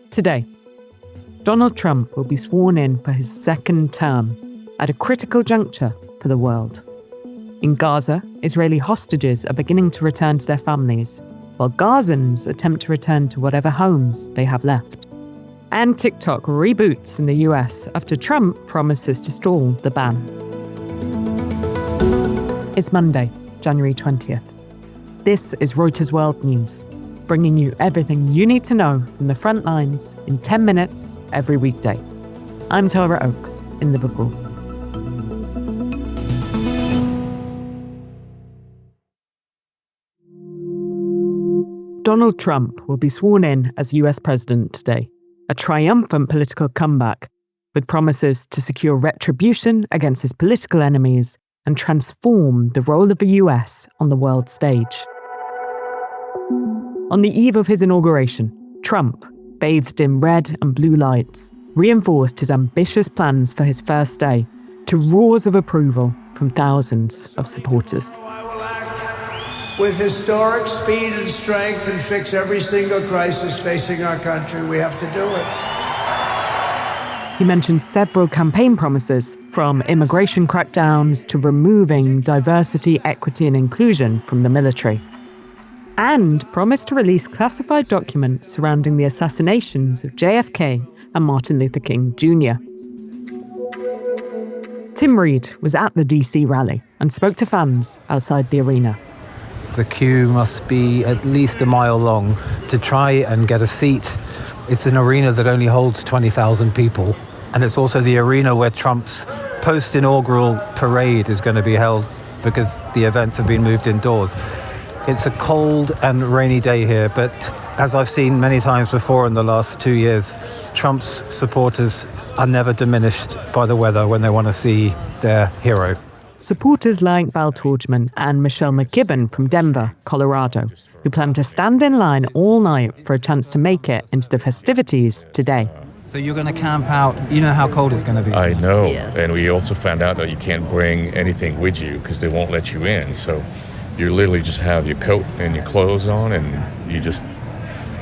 Today, Donald Trump will be sworn in for his second term at a critical juncture for the world. In Gaza, Israeli hostages are beginning to return to their families, while Gazans attempt to return to whatever homes they have left. And TikTok reboots in the US after Trump promises to stall the ban. It's Monday, January 20th. This is Reuters World News, bringing you everything you need to know from the front lines in 10 minutes every weekday. I'm Tara Oakes in Liverpool. Donald Trump will be sworn in as US president today, a triumphant political comeback with promises to secure retribution against his political enemies and transform the role of the US on the world stage. On the eve of his inauguration, Trump, bathed in red and blue lights, reinforced his ambitious plans for his first day to roars of approval from thousands of supporters. I will act with historic speed and strength and fix every single crisis facing our country. We have to do it. He mentioned several campaign promises, from immigration crackdowns to removing diversity, equity, and inclusion from the military, and promised to release classified documents surrounding the assassinations of JFK and Martin Luther King Jr. Tim Reed was at the DC rally and spoke to fans outside the arena. The queue must be at least a mile long to try and get a seat. It's an arena that only holds 20,000 people. And it's also the arena where Trump's post-inaugural parade is going to be held because the events have been moved indoors. It's a cold and rainy day here, but as I've seen many times before in the last 2 years, Trump's supporters are never diminished by the weather when they want to see their hero. Supporters like Val Torgman and Michelle McKibben from Denver, Colorado, who plan to stand in line all night for a chance to make it into the festivities today. So you're going to camp out. You know how cold it's going to be. I know. Yes. And we also found out that you can't bring anything with you because they won't let you in. So you literally just have your coat and your clothes on and you just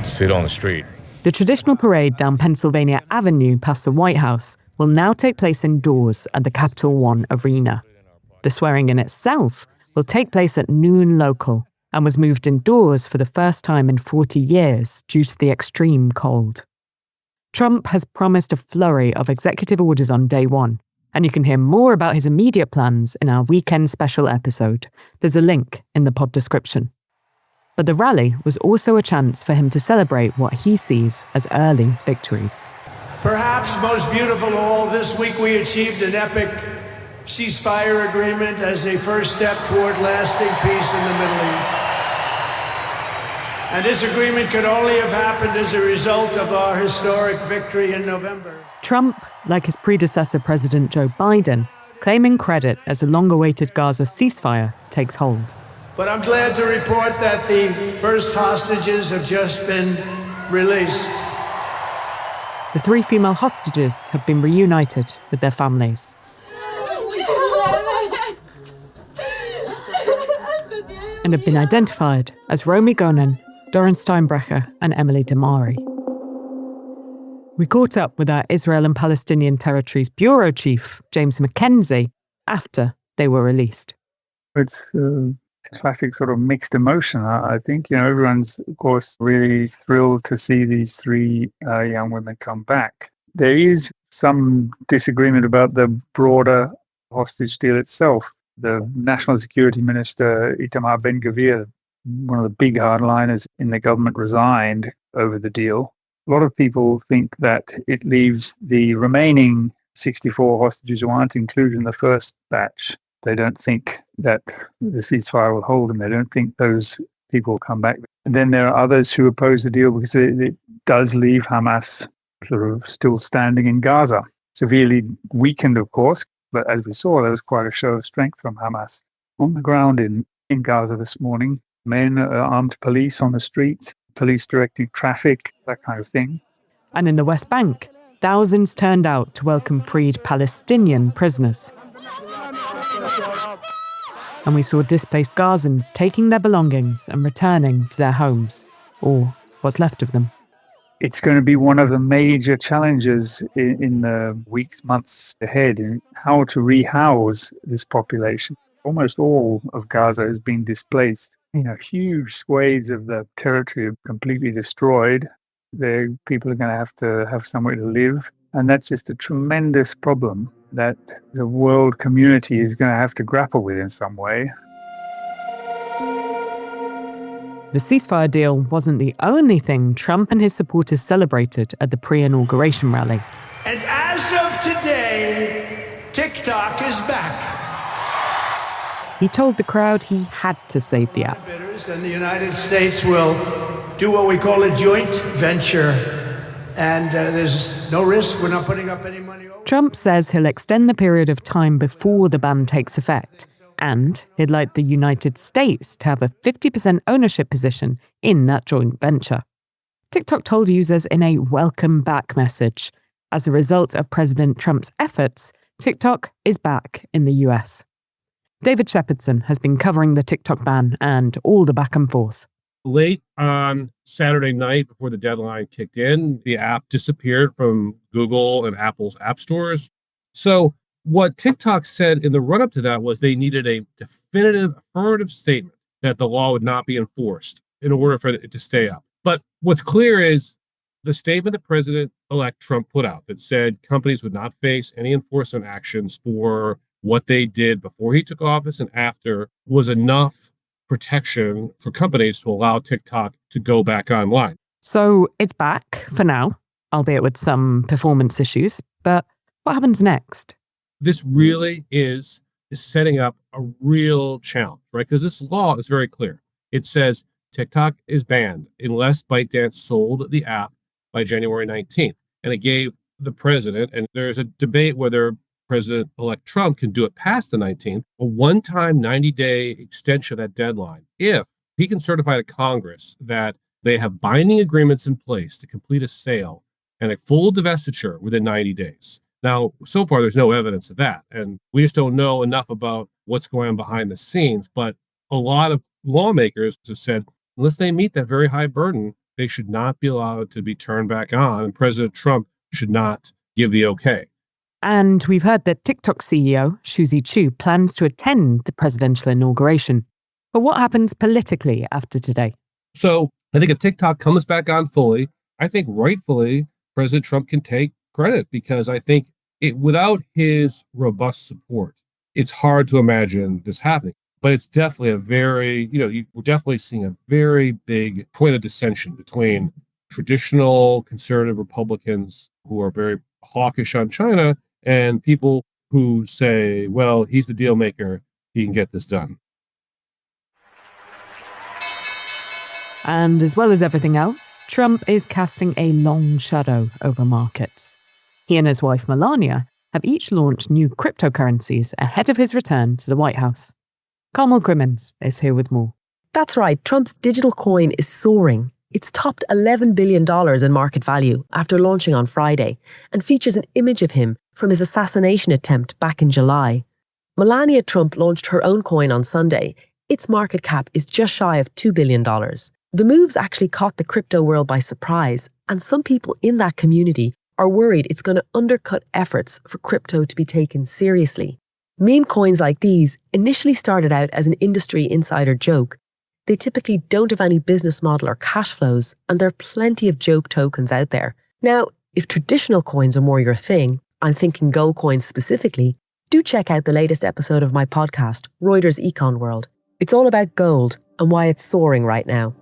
sit on the street. The traditional parade down Pennsylvania Avenue past the White House will now take place indoors at the Capital One Arena. The swearing-in itself will take place at noon local and was moved indoors for the first time in 40 years due to the extreme cold. Trump has promised a flurry of executive orders on day one, and you can hear more about his immediate plans in our weekend special episode. There's a link in the pod description. But the rally was also a chance for him to celebrate what he sees as early victories. Perhaps most beautiful of all, this week we achieved an epic ceasefire agreement as a first step toward lasting peace in the Middle East. And this agreement could only have happened as a result of our historic victory in November. Trump, like his predecessor President Joe Biden, claiming credit as the long-awaited Gaza ceasefire takes hold. But I'm glad to report that the first hostages have just been released. The 3 female hostages have been reunited with their families. And have been identified as Romy Gonen, Doron Steinbrecher, and Emily Damari. We caught up with our Israel and Palestinian Territories Bureau Chief, James McKenzie, after they were released. It's a classic sort of mixed emotion, I think. Everyone's, of course, really thrilled to see these 3 young women come back. There is some disagreement about the broader hostage deal itself. The National Security Minister, Itamar Ben-Gvir, one of the big hardliners in the government, resigned over the deal. A lot of people think that it leaves the remaining 64 hostages who aren't included in the first batch. They don't think that the ceasefire will hold them. They don't think those people will come back. And then there are others who oppose the deal because it does leave Hamas sort of still standing in Gaza. Severely weakened, of course, but as we saw, there was quite a show of strength from Hamas. On the ground in Gaza this morning, men, armed police on the streets, police directing traffic, that kind of thing. And in the West Bank, thousands turned out to welcome freed Palestinian prisoners. And we saw displaced Gazans taking their belongings and returning to their homes, or what's left of them. It's going to be one of the major challenges in the weeks, months ahead, in how to rehouse this population. Almost all of Gaza has been displaced. Huge swathes of the territory are completely destroyed. People are going to have somewhere to live. And that's just a tremendous problem that the world community is going to have to grapple with in some way. The ceasefire deal wasn't the only thing Trump and his supporters celebrated at the pre-inauguration rally. And as of today, TikTok is back. He told the crowd he had to save the app. And the United States will do what we call a joint venture. And there's no risk. We're not putting up any money. Trump says he'll extend the period of time before the ban takes effect. And he'd like the United States to have a 50% ownership position in that joint venture. TikTok told users in a welcome back message. As a result of President Trump's efforts, TikTok is back in the US. David Shepherdson has been covering the TikTok ban and all the back and forth. Late on Saturday night, before the deadline kicked in, the app disappeared from Google and Apple's app stores. So what TikTok said in the run-up to that was they needed a definitive affirmative statement that the law would not be enforced in order for it to stay up. But what's clear is the statement that President-elect Trump put out that said companies would not face any enforcement actions for what they did before he took office and after was enough protection for companies to allow TikTok to go back online. So it's back for now, albeit with some performance issues. But what happens next? This really is setting up a real challenge, right? Because this law is very clear. It says TikTok is banned unless ByteDance sold the app by January 19th. And it gave the president, and there's a debate whether President-elect Trump can do it past the 19th, a one-time 90-day extension of that deadline if he can certify to Congress that they have binding agreements in place to complete a sale and a full divestiture within 90 days. Now, so far, there's no evidence of that, and we just don't know enough about what's going on behind the scenes, but a lot of lawmakers have said, unless they meet that very high burden, they should not be allowed to be turned back on, and President Trump should not give the okay. And we've heard that TikTok CEO, Shuzi Chu, plans to attend the presidential inauguration. But what happens politically after today? So I think if TikTok comes back on fully, I think rightfully President Trump can take credit because I think without his robust support, it's hard to imagine this happening. But it's definitely we're definitely seeing a very big point of dissension between traditional conservative Republicans who are very hawkish on China and people who say, well, he's the deal maker, he can get this done. And as well as everything else, Trump is casting a long shadow over markets. He and his wife Melania have each launched new cryptocurrencies ahead of his return to the White House. Carmel Crimmins is here with more. That's right, Trump's digital coin is soaring. It's topped $11 billion in market value after launching on Friday and features an image of him from his assassination attempt back in July. Melania Trump launched her own coin on Sunday. Its market cap is just shy of $2 billion. The moves actually caught the crypto world by surprise, and some people in that community are worried it's going to undercut efforts for crypto to be taken seriously. Meme coins like these initially started out as an industry insider joke. They typically don't have any business model or cash flows, and there are plenty of joke tokens out there. Now, if traditional coins are more your thing, I'm thinking gold coins specifically, do check out the latest episode of my podcast, Reuters Econ World. It's all about gold and why it's soaring right now.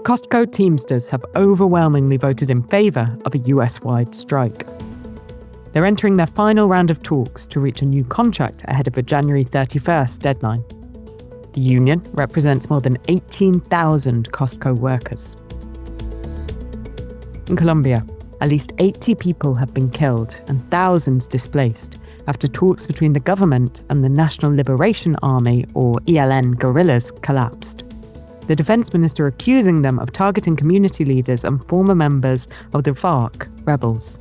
Costco Teamsters have overwhelmingly voted in favour of a US-wide strike. They're entering their final round of talks to reach a new contract ahead of a January 31st deadline. The union represents more than 18,000 Costco workers. In Colombia, at least 80 people have been killed and thousands displaced after talks between the government and the National Liberation Army, or ELN, guerrillas collapsed. The defense minister accusing them of targeting community leaders and former members of the FARC rebels.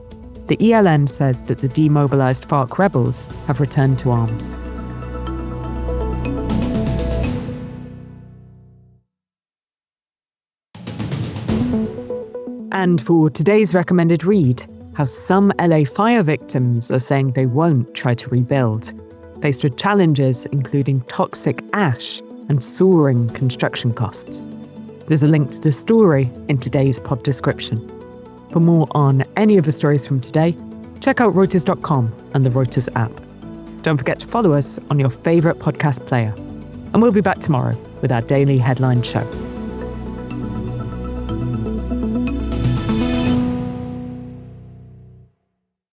The ELN says that the demobilized FARC rebels have returned to arms. And for today's recommended read, how some LA fire victims are saying they won't try to rebuild, faced with challenges including toxic ash and soaring construction costs. There's a link to the story in today's pod description. For more on any of the stories from today, check out Reuters.com and the Reuters app. Don't forget to follow us on your favourite podcast player. And we'll be back tomorrow with our daily headline show.